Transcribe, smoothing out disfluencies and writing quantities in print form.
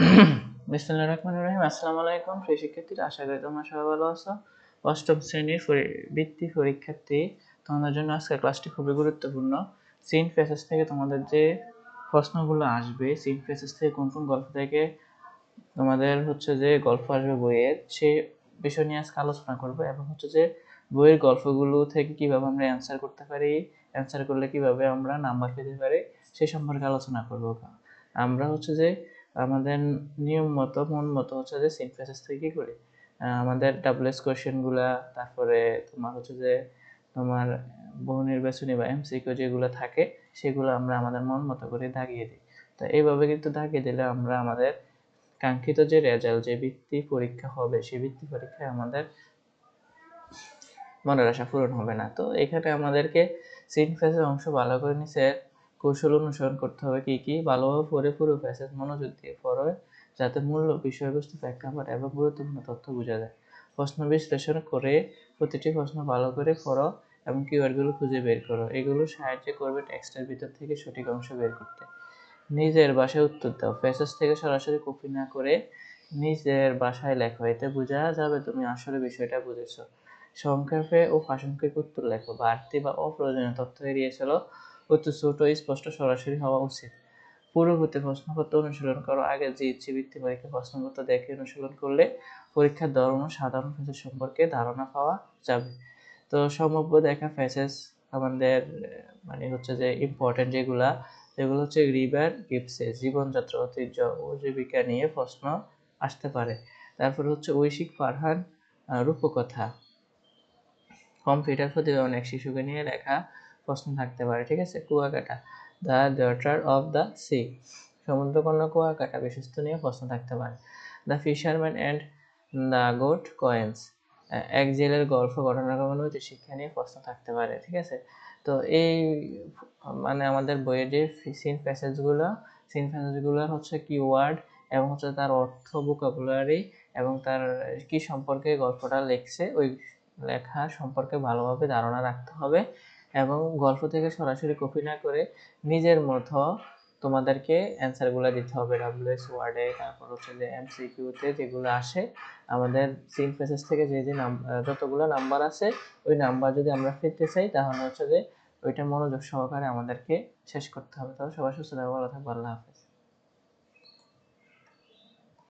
বিসমিল্লাহির রহমানির রহিম। আসসালামু আলাইকুম প্রিয় শিক্ষার্থীরা, আশা করি তোমরা সবাই ভালো আছো। অষ্টম শ্রেণীর বৃত্তি পরীক্ষার্থী, তোমাদের জন্য আজকের ক্লাসটি খুবই গুরুত্বপূর্ণ। সিন প্যাসেজ থেকে তোমাদের যে প্রশ্নগুলো আসবে, সিন প্যাসেজ থেকে কোন কোন গল্প থেকে তোমাদের যে গল্প আসবে বইয়ের, সেই বিষয় নিয়ে আজকে আলোচনা করবো। এবং যে বইয়ের গল্পগুলো থেকে কিভাবে আমরা অ্যান্সার করতে পারি, অ্যান্সার করলে কিভাবে আমরা নাম্বার পেতে পারি, সে সম্পর্কে আলোচনা করবো। আমরা যে আমাদের নিয়ম মতো মন মতো যে সিনথেসিস থেকে কি করি, আমাদের ডাবলএস কোশ্চেনগুলা, তারপরে তোমার যে তোমার বহু নির্বাচনী বা এমসিকিউ যেগুলো থাকে, সেগুলো আমরা আমাদের মন মতো করে দাগিয়ে দিই। তো এইভাবে কিন্তু দাগিয়ে দিলে আমরা আমাদের কাঙ্ক্ষিত যে রেজাল্ট, যে বৃত্তি পরীক্ষা হবে, সেই বৃত্তি পরীক্ষায় আমাদের মনের আশা পূরণ হবে না। তো এখানে আমাদেরকে সিনথেসিসের অংশ ভালো করে নিচের কৌশল অনুসরণ করতে হবে। কি কি? ভালোভাবে পড়ে পুরো প্যাসেজ মনোযোগ দিয়ে পড়ে, যাতে মূল বিষয়বস্তু, প্রেক্ষাপট এবং গুরুত্বপূর্ণ তথ্য বোঝা যায়। প্রশ্ন বিশ্লেষণ করে প্রতিটি প্রশ্ন ভালো করে পড়ো এবং কিওয়ার্ডগুলো খুঁজে বের করো। এগুলো সাহায্য করবে টেক্সটের ভিতর থেকে সঠিক অংশ বের করতে। নিজের ভাষায় উত্তর দাও। প্যাসেজ থেকে সরাসরি কপি না করে নিজের ভাষায় লেখো, এতে বোঝা যাবে তুমি আসলে বিষয়টা বুঝেছো। সংক্ষেপে ও প্রাসঙ্গিক উত্তর লেখো। বাড়তি বা অপ্রয়োজনীয় তথ্য এড়িয়ে চলো। উত্তর ছোট, স্পষ্ট, সরাসরি হওয়া উচিত। পূর্ববর্তী প্রশ্নপত্র অনুশীলন করো। আগে যে বৃত্তি পরীক্ষা প্রশ্নপত্র দেখে অনুশীলন করলে পরীক্ষার ধরন ও সাধারণ প্যাসেজ সম্পর্কে ধারণা পাওয়া যাবে। তো সম্ভাব্য দেখা প্যাসেজ আমাদের যে ইম্পর্টেন্ট যেগুলো রিভার গিবসে জীবনযাত্রা, ঐতিহ্য ও জীবিকা নিয়ে প্রশ্ন আসতে পারে। তারপর ঐশিক ফারহান রূপকথা, কম্পিউটার প্রতিভা অনেক শিশুকে নিয়ে লেখা প্রশ্ন থাকতে পারে। ঠিক আছে। Kuakata, the daughter of the sea, সমুদ্রকন্যা কুয়াকাটা বিশ্বস্ত নিয়ে প্রশ্ন থাকতে পারে। The fisherman and the gold coins, এক জেলের গল্প, ঘটনাক্রমে নৈতিক শিক্ষা নিয়ে প্রশ্ন থাকতে পারে। ঠিক আছে। তো এই আমাদের বইয়ের যে সিন প্যাসেজগুলো কিওয়ার্ড এবং তার অর্থ, ভোকাবুলারি এবং তার কি সম্পর্কে গল্পটা লিখছে, ওই লেখা সম্পর্কে ভালোভাবে ধারণা রাখতে হবে। এবং গল্প থেকে সরাসরি কপি না করে নিজের মতো তোমাদেরকে অ্যান্সারগুলো দিতে হবে ডাব্লিউএস ওয়ার্ডে। তারপর যে এমসিকিউতে যেগুলো আসে, আমাদের সিন প্যাসেজ থেকে যে যতগুলো নাম্বার আছে, ওই নাম্বার যদি আমরা পেতে চাই, তাহলে যে ওইটা মনোযোগ সহকারে আমাদেরকে শেষ করতে হবে। তাহলে সবাই সুস্থ থাকবে, ভালো থাকবে, আল্লাহ হাফেজ।